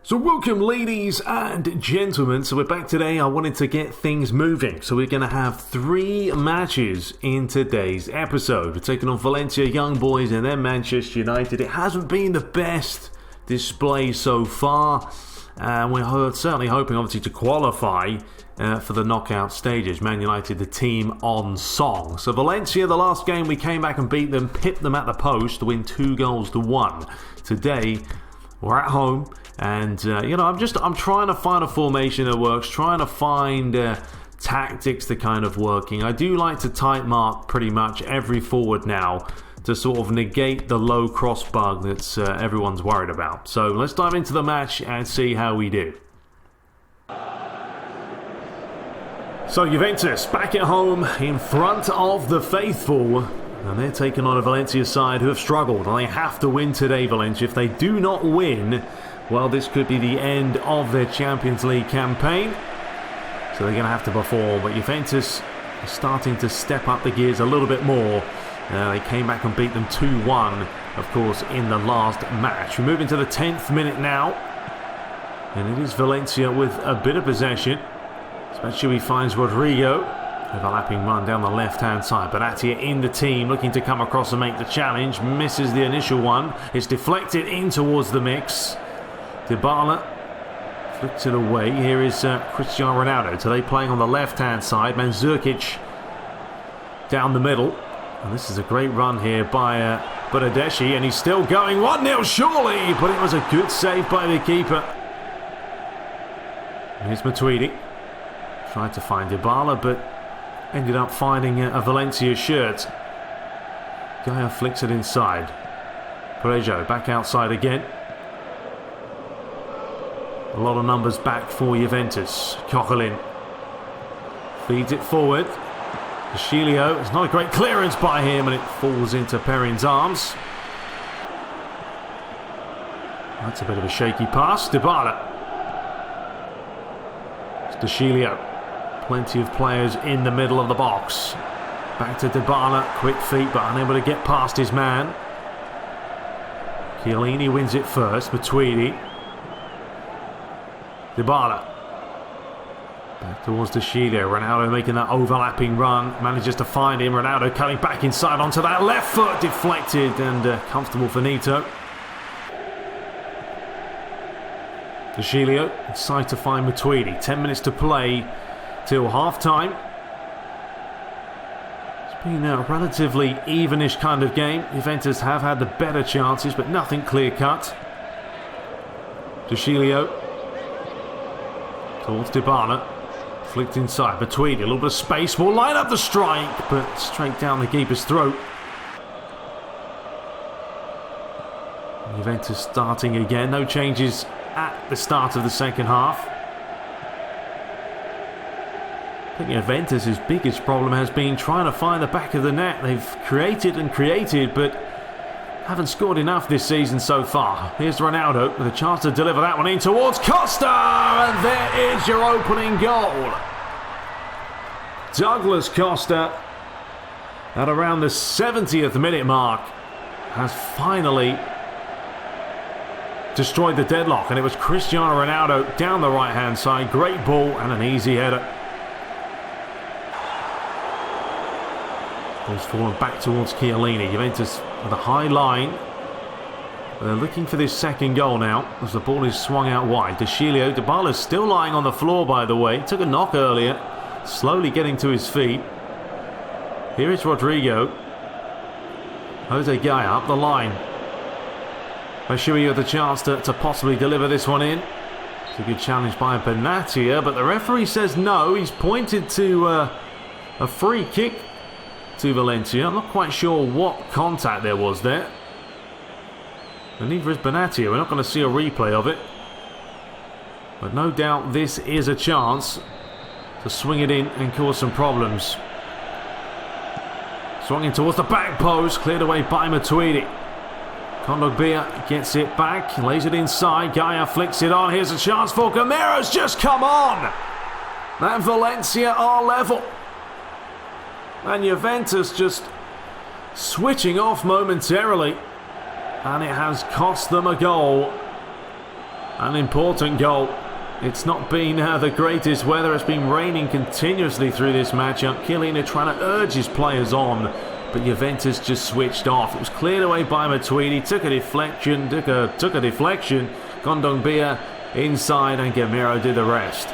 So welcome ladies and gentlemen, so we're back today. I wanted to get things moving, so we're going to have 3 matches in today's episode. We're taking on Valencia Young Boys and then Manchester United. It hasn't been the best display so far, and we're certainly hoping obviously to qualify for the knockout stages. Man United, the team on song. So Valencia, the last game we came back and beat them, pipped them at the post to win 2-1. Today, we're at home. And, I'm trying to find a formation that works, trying to find tactics that kind of working. I do like to tight mark pretty much every forward now to sort of negate the low cross bug that's everyone's worried about. So let's dive into the match and see how we do. So Juventus back at home in front of the faithful. And they're taking on a Valencia side who have struggled. And they have to win today, Valencia. If they do not win, well, this could be the end of their Champions League campaign. So they're going to have to perform. But Juventus are starting to step up the gears a little bit more. They came back and beat them 2-1, of course, in the last match. We move into the 10th minute now. And it is Valencia with a bit of possession. Especially he finds Rodrigo. Overlapping run down the left-hand side. Benatia in the team, looking to come across and make the challenge. Misses the initial one. It's deflected in towards the mix. Dybala flicks it away. Here is Cristiano Ronaldo. Today playing on the left-hand side. Mandzukic down the middle. And this is a great run here by Bernardeschi. And he's still going 1-0 surely. But it was a good save by the keeper. Here's Matuidi. Tried to find Dybala, but ended up finding a Valencia shirt. Gaia flicks it inside. Parejo back outside again. A lot of numbers back for Juventus. Coquelin feeds it forward. Chilio, it's not a great clearance by him, and it falls into Perrin's arms. That's a bit of a shaky pass. Dybala. It's Chilio. Plenty of players in the middle of the box. Back to Dybala. Quick feet, but unable to get past his man. Chiellini wins it first. Matuidi. Dybala. Back towards De Chilio. Ronaldo making that overlapping run. Manages to find him. Ronaldo coming back inside onto that left foot. Deflected and comfortable for Nito. De Chilio inside to find Matuidi. 10 minutes to play till half-time. It's been a relatively evenish kind of game. Juventus have had the better chances, but nothing clear-cut. De Chilio towards Dybala. Flicked inside. Matuidi, a little bit of space. Will line up the strike, but straight down the keeper's throat. Juventus starting again. No changes at the start of the second half. I think Juventus' biggest problem has been trying to find the back of the net. They've created, but haven't scored enough this season so far. Here's Ronaldo with a chance to deliver that one in towards Costa, and there is your opening goal. Douglas Costa, at around the 70th minute mark, has finally destroyed the deadlock, and it was Cristiano Ronaldo down the right-hand side. Great ball and an easy header. Ball's fallen back towards Chiellini. Juventus with a high line. They're looking for this second goal now as the ball is swung out wide. De Chilio, Dybala's still lying on the floor, by the way. Took a knock earlier. Slowly getting to his feet. Here is Rodrigo. Jose Gaia up the line. Bashui with the chance to possibly deliver this one in. It's a good challenge by Benatia, but the referee says no. He's pointed to a free kick to Valencia. I'm not quite sure what contact there was there. And neither is Benatia. We're not going to see a replay of it. But no doubt this is a chance to swing it in and cause some problems. Swung in towards the back post. Cleared away by Matuidi. Kondogbia gets it back. Lays it inside. Gaia flicks it on. Here's a chance for Gamero's just come on. And Valencia are level. And Juventus just switching off momentarily. And it has cost them a goal. An important goal. It's not been the greatest weather. It's been raining continuously through this matchup. Chiellini trying to urge his players on, but Juventus just switched off. It was cleared away by Matuidi. Took a deflection. Gondongbia inside, and Gamero did the rest.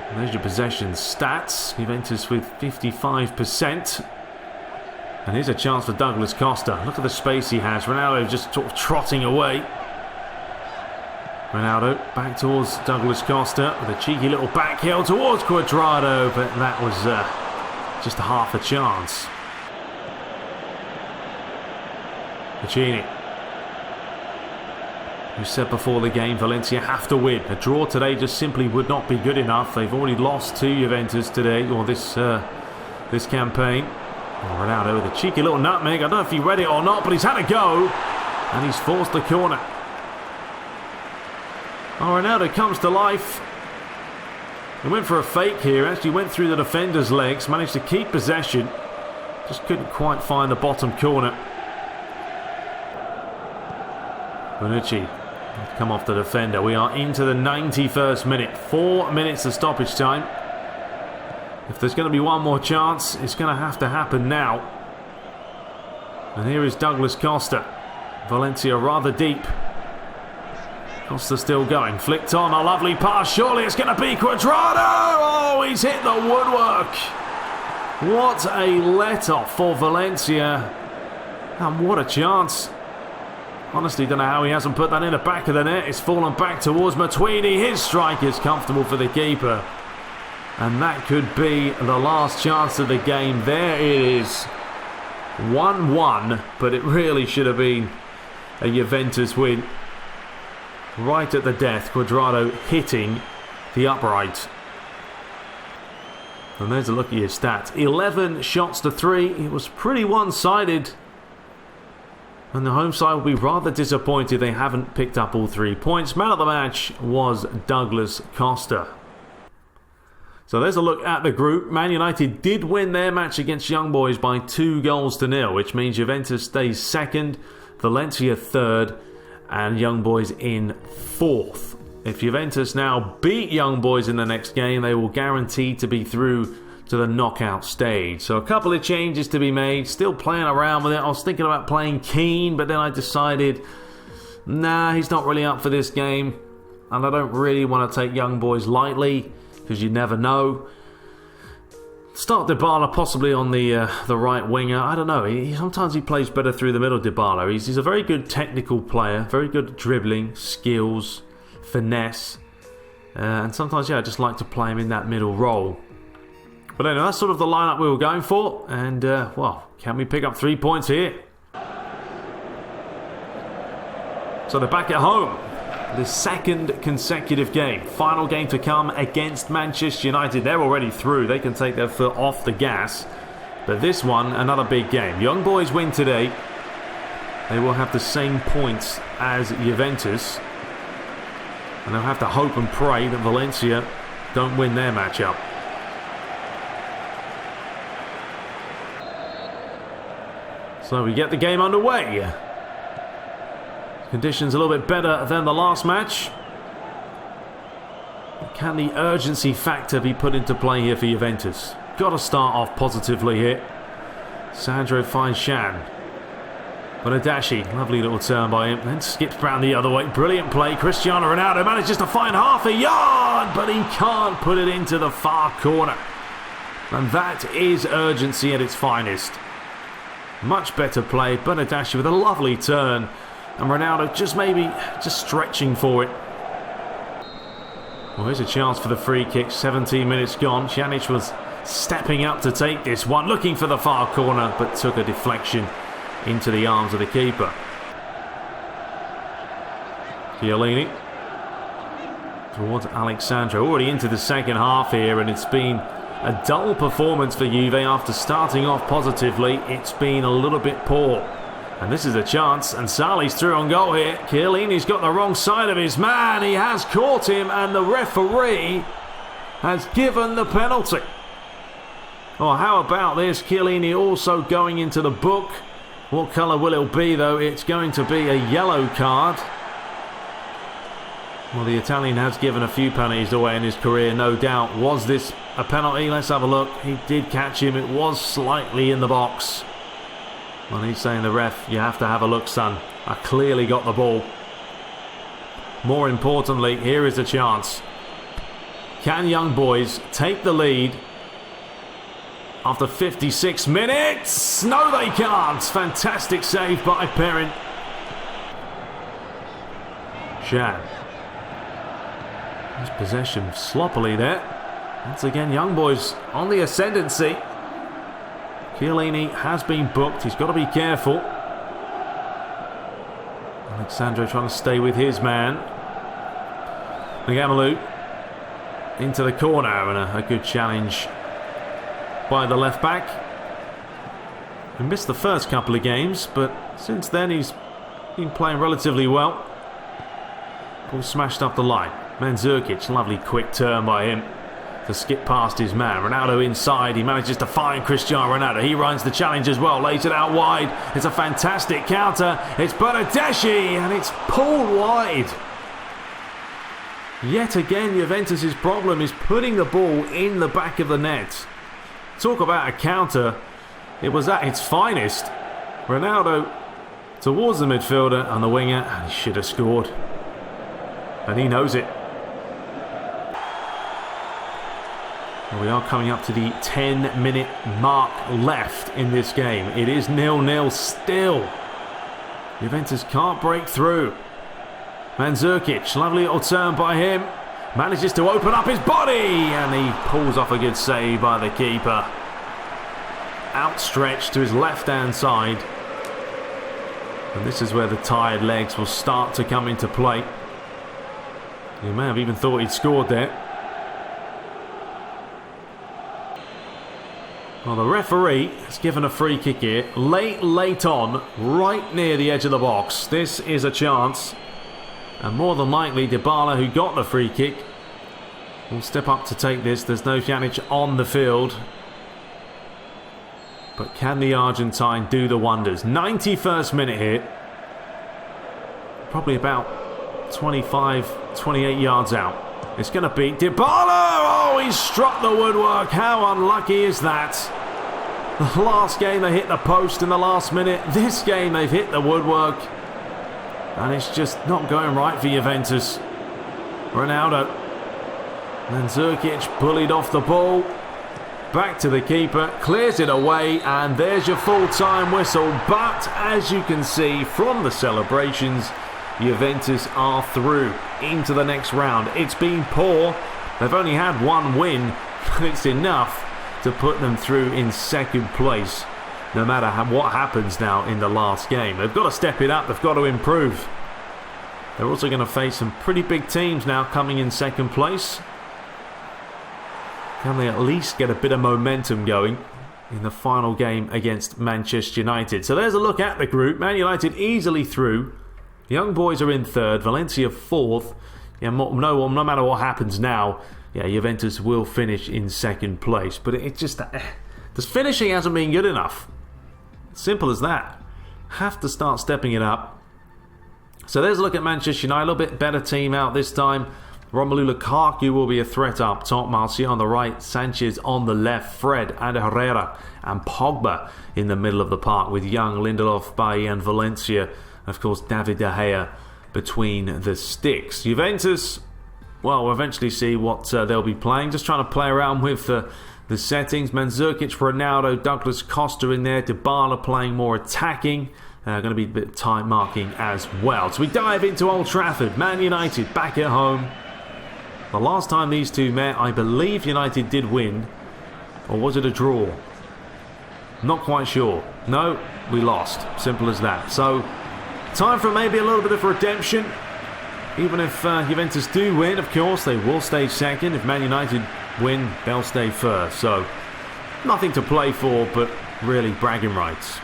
And there's your possession stats. Juventus with 55%. And here's a chance for Douglas Costa. Look at the space he has. Ronaldo just sort of trotting away. Ronaldo back towards Douglas Costa with a cheeky little back heel towards Cuadrado, but that was just a half a chance. Piccini, who said before the game Valencia have to win. A draw today just simply would not be good enough. They've already lost to Juventus today, or this campaign. Oh, Ronaldo with a cheeky little nutmeg. I don't know if he read it or not, but he's had a go, and he's forced the corner. Oh, Ronaldo comes to life. He went for a fake here, actually went through the defender's legs, managed to keep possession, just couldn't quite find the bottom corner. Bonucci come off the defender. We are into the 91st minute. 4 minutes of stoppage time. If there's going to be one more chance, it's going to have to happen now. And here is Douglas Costa. Valencia rather deep. Costa still going, flicked on, a lovely pass, surely it's going to be Cuadrado! Oh, he's hit the woodwork! What a let-off for Valencia, and what a chance. Honestly, don't know how he hasn't put that in the back of the net. It's fallen back towards Matuidi, his strike is comfortable for the keeper. And that could be the last chance of the game. There it is, 1-1, but it really should have been a Juventus win. Right at the death, Cuadrado hitting the upright. And there's a look at your stats. 11 shots to 3. It was pretty one-sided. And the home side will be rather disappointed they haven't picked up all 3 points. Man of the match was Douglas Costa. So there's a look at the group. Man United did win their match against Young Boys by 2-0, which means Juventus stays second, Valencia third, and Young Boys in 4th. If Juventus now beat Young Boys in the next game, they will guarantee to be through to the knockout stage. So a couple of changes to be made. Still playing around with it. I was thinking about playing Keane, but then I decided, nah, he's not really up for this game. And I don't really want to take Young Boys lightly, because you never know. Start Dybala possibly on the right winger. I don't know. Sometimes he plays better through the middle, Dybala. He's a very good technical player. Very good at dribbling, skills, finesse. And sometimes, I just like to play him in that middle role. But anyway, that's sort of the lineup we were going for. And, well, can we pick up 3 points here? So they're back at home. The second consecutive game. Final game to come against Manchester United. They're already through. They can take their foot off the gas. But this one, another big game. Young Boys win today. They will have the same points as Juventus. And they'll have to hope and pray that Valencia don't win their matchup. So we get the game underway. Conditions a little bit better than the last match. Can the urgency factor be put into play here for Juventus? Got to start off positively here. Sandro finds Shan. Bonadashi, lovely little turn by him. Then skips round the other way. Brilliant play. Cristiano Ronaldo manages to find half a yard, but he can't put it into the far corner. And that is urgency at its finest. Much better play. Bonadashi with a lovely turn. And Ronaldo just stretching for it. Well, here's a chance for the free kick. 17 minutes gone. Pjanic was stepping up to take this one, looking for the far corner, but took a deflection into the arms of the keeper. Chiellini towards Alexandro. Already into the second half here, and it's been a dull performance for Juve. After starting off positively, it's been a little bit poor. And this is a chance, and Sarri's through on goal here. Chiellini's got the wrong side of his man. He has caught him, and the referee has given the penalty. Oh, how about this? Chiellini also going into the book What colour will it be, though? It's going to be a yellow card. Well, the Italian has given a few penalties away in his career, no doubt. Was this a penalty? Let's have a look. He did catch him. It was slightly in the box. Well, he's saying, the ref, you have to have a look, son. I clearly got the ball. More importantly, here is a chance. Can young boys take the lead after 56 minutes? No, they can't. Fantastic save by Perrin. Shan. His possession sloppily there. Once again, young boys on the ascendancy. Chiellini has been booked. He's got to be careful. Alexandro trying to stay with his man. Ngamalu into the corner, and a good challenge by the left back. He missed the first couple of games, but since then he's been playing relatively well. Ball smashed up the line. Mandzukic, lovely quick turn by him to skip past his man. Ronaldo inside, he manages to find Cristiano Ronaldo. He runs the challenge as well, lays it out wide. It's a fantastic counter. It's Bernardeschi, and it's pulled wide. Yet again, Juventus' problem is putting the ball in the back of the net. Talk about a counter. It was at its finest. Ronaldo towards the midfielder and the winger, and he should have scored. And he knows it. We are coming up to the 10-minute mark left in this game. It is 0-0 still. Juventus can't break through. Mandzukic, lovely little turn by him. Manages to open up his body, and he pulls off a good save by the keeper. Outstretched to his left-hand side. And this is where the tired legs will start to come into play. You may have even thought he'd scored there. Well, the referee has given a free kick here. Late on, right near the edge of the box. This is a chance. And more than likely, Dybala, who got the free kick, will step up to take this. There's no Pjanic on the field. But can the Argentine do the wonders? 91st minute here. Probably about 25, 28 yards out. It's going to be Dybala! Oh, he struck the woodwork. How unlucky is that? The last game they hit the post in the last minute. This game they've hit the woodwork. And it's just not going right for Juventus. Ronaldo. Mandzukic bullied off the ball. Back to the keeper. Clears it away. And there's your full-time whistle. But as you can see from the celebrations, Juventus are through into the next round. It's been poor. They've only had one win, but it's enough to put them through in second place, no matter what happens now in the last game. They've got to step it up. They've got to improve. They're also going to face some pretty big teams now coming in second place. Can they at least get a bit of momentum going in the final game against Manchester United? So there's a look at the group. Man United easily through. Young boys are in third, Valencia fourth. Yeah, no matter what happens now, yeah, Juventus will finish in second place. But it just the finishing hasn't been good enough. Simple as that. Have to start stepping it up. So there's a look at Manchester United. A little bit better team out this time. Romelu Lukaku will be a threat up top. Martial on the right, Sanchez on the left, Fred and Herrera and Pogba in the middle of the park with Young, Lindelof, Bailly and Valencia. Of course, David De Gea between the sticks. Juventus, well, we'll eventually see what they'll be playing. Just trying to play around with the settings. Mandzukic, Ronaldo, Douglas Costa in there. Dybala playing more attacking. Going to be a bit of time marking as well. So we dive into Old Trafford. Man United back at home. The last time these two met, I believe United did win. Or was it a draw? Not quite sure. No, we lost. Simple as that. So time for maybe a little bit of redemption. Even if Juventus do win, of course, they will stay second. If Man United win, they'll stay first. So nothing to play for, but really bragging rights.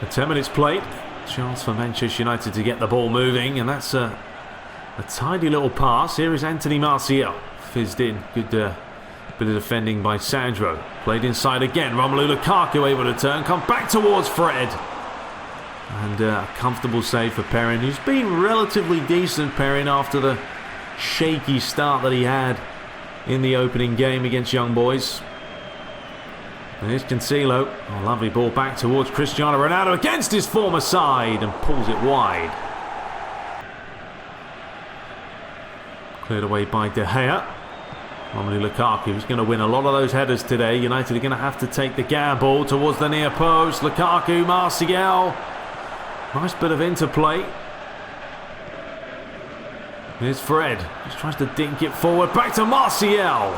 The 10 minutes played. Chance for Manchester United to get the ball moving, and that's a tidy little pass. Here is Anthony Martial. Fizzed in. Good Bit of defending by Sandro. Played inside again. Romelu Lukaku able to turn. Come back towards Fred. And a comfortable save for Perrin, who's been relatively decent, Perrin, after the shaky start that he had in the opening game against Young Boys. And here's Cancelo. Oh, lovely ball back towards Cristiano Ronaldo against his former side and pulls it wide. Cleared away by De Gea. Romelu Lukaku is going to win a lot of those headers today. United are going to have to take the gamble towards the near post. Lukaku, Martial. Nice bit of interplay. Here's Fred. Just tries to dink it forward. Back to Martial.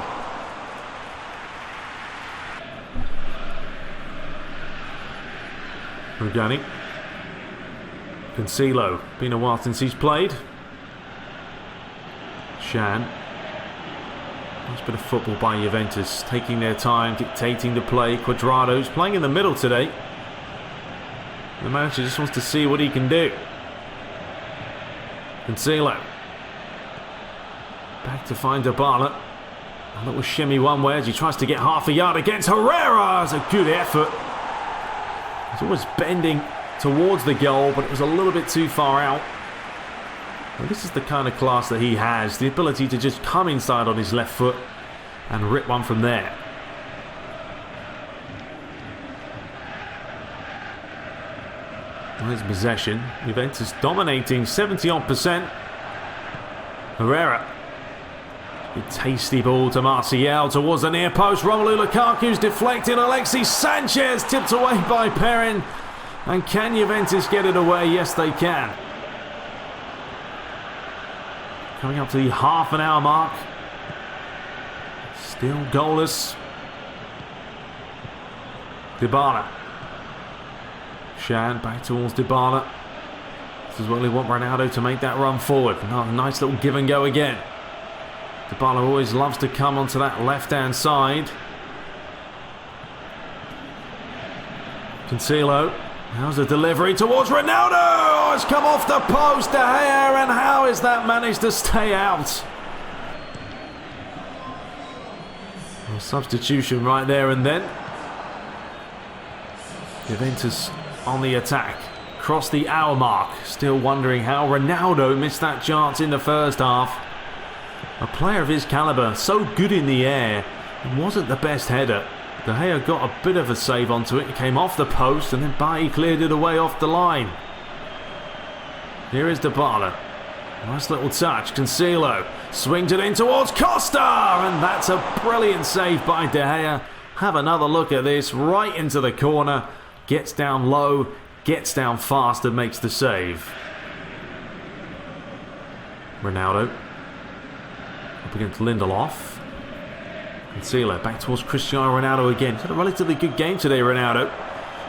Rugani. Cancelo. Been a while since he's played. Shan. Nice bit of football by Juventus. Taking their time, dictating the play. Cuadrado's playing in the middle today. The manager just wants to see what he can do. Cancelo. Back to find Dybala. A little shimmy one way as he tries to get half a yard against Herrera. It's a good effort. He's always bending towards the goal, but it was a little bit too far out. Well, this is the kind of class that he has. The ability to just come inside on his left foot and rip one from there. There's possession. Juventus dominating 70-odd%. Herrera. Good tasty ball to Martial towards the near post. Romelu Lukaku's deflected. Alexis Sanchez tipped away by Perrin. And can Juventus get it away? Yes, they can. Coming up to the half-an-hour mark. Still goalless. Dybala. Shan back towards Dybala. This is what they want Ronaldo to make that run forward. Oh, nice little give and go again. Dybala always loves to come onto that left-hand side. Cancelo. How's the delivery towards Ronaldo? Oh, it's come off the post. De Gea, and how is that managed to stay out? Well, substitution right there and then. Juventus on the attack. Cross the hour mark. Still wondering how Ronaldo missed that chance in the first half. A player of his calibre, so good in the air, it wasn't the best header. De Gea got a bit of a save onto it. It came off the post and then Bailly cleared it away off the line. Here is Dybala. Nice little touch. Cancelo swings it in towards Costa, and that's a brilliant save by De Gea. Have another look at this. Right into the corner. Gets down low, gets down fast and makes the save. Ronaldo. Up against Lindelof. Cancelo back towards Cristiano Ronaldo again. He's had a relatively good game today, Ronaldo.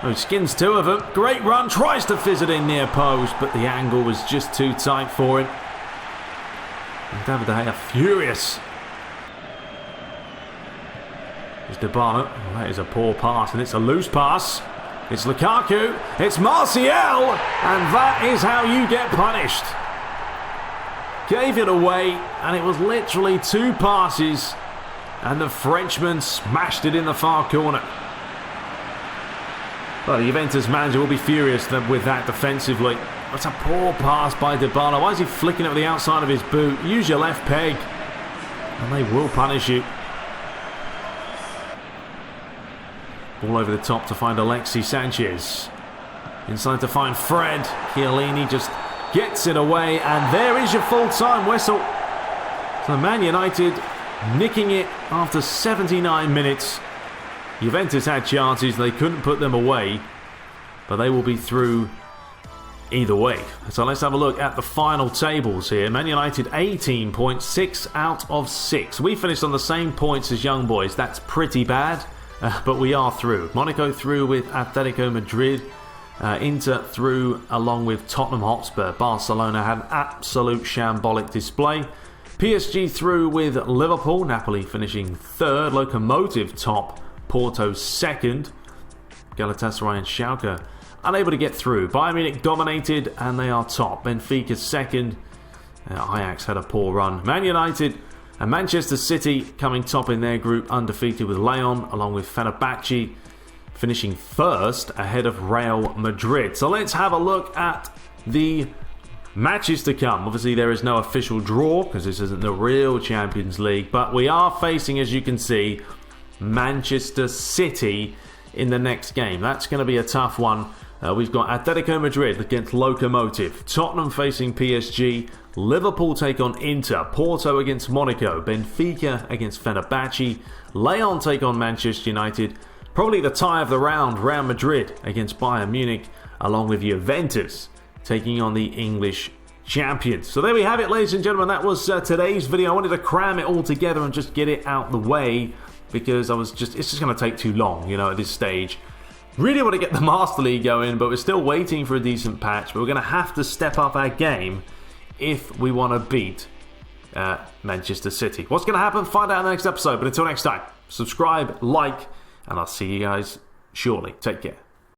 Oh, he skins two of them. Great run. Tries to fizz it in near post, but the angle was just too tight for him. And David De Gea furious. It's Dybala. Oh, that is a poor pass, and it's a loose pass. It's Lukaku. It's Martial. And that is how you get punished. Gave it away, and it was literally two passes, and the Frenchman smashed it in the far corner. Well, the Juventus manager will be furious with that defensively. It's a poor pass by Dybala. Why is he flicking it with the outside of his boot? Use your left peg, and they will punish you. Ball over the top to find Alexis Sanchez. Inside to find Fred. Chiellini just gets it away, and there is your full-time whistle. So Man United nicking it after 79 minutes. Juventus had chances, they couldn't put them away, but they will be through either way. So let's have a look at the final tables here. Man United 18 points, 6 out of 6. We finished on the same points as Young Boys. That's pretty bad, but we are through. Monaco through with Atletico Madrid. Inter through along with Tottenham Hotspur. Barcelona had an absolute shambolic display. PSG through with Liverpool. Napoli finishing third. Lokomotiv top. Porto second. Galatasaray and Schalke unable to get through. Bayern Munich dominated and they are top. Benfica second. Ajax had a poor run. Man United And Manchester City coming top in their group, undefeated with Lyon, along with Fenerbahce finishing first ahead of Real Madrid. So let's have a look at the matches to come. Obviously, there is no official draw because this isn't the real Champions League, but we are facing, as you can see, Manchester City in the next game. That's going to be a tough one. We've got Atletico Madrid against Lokomotiv, Tottenham facing PSG, Liverpool take on Inter, Porto against Monaco, Benfica against Fenerbahce, Lyon take on Manchester United, probably the tie of the round, Real Madrid against Bayern Munich, along with Juventus taking on the English champions. So there we have it, ladies and gentlemen. That was today's video. I wanted to cram it all together and just get it out the way because it's just going to take too long, at this stage. Really want to get the Master League going, but we're still waiting for a decent patch. But we're going to have to step up our game if we want to beat Manchester City. What's going to happen? Find out in the next episode. But until next time, subscribe, like, and I'll see you guys shortly. Take care.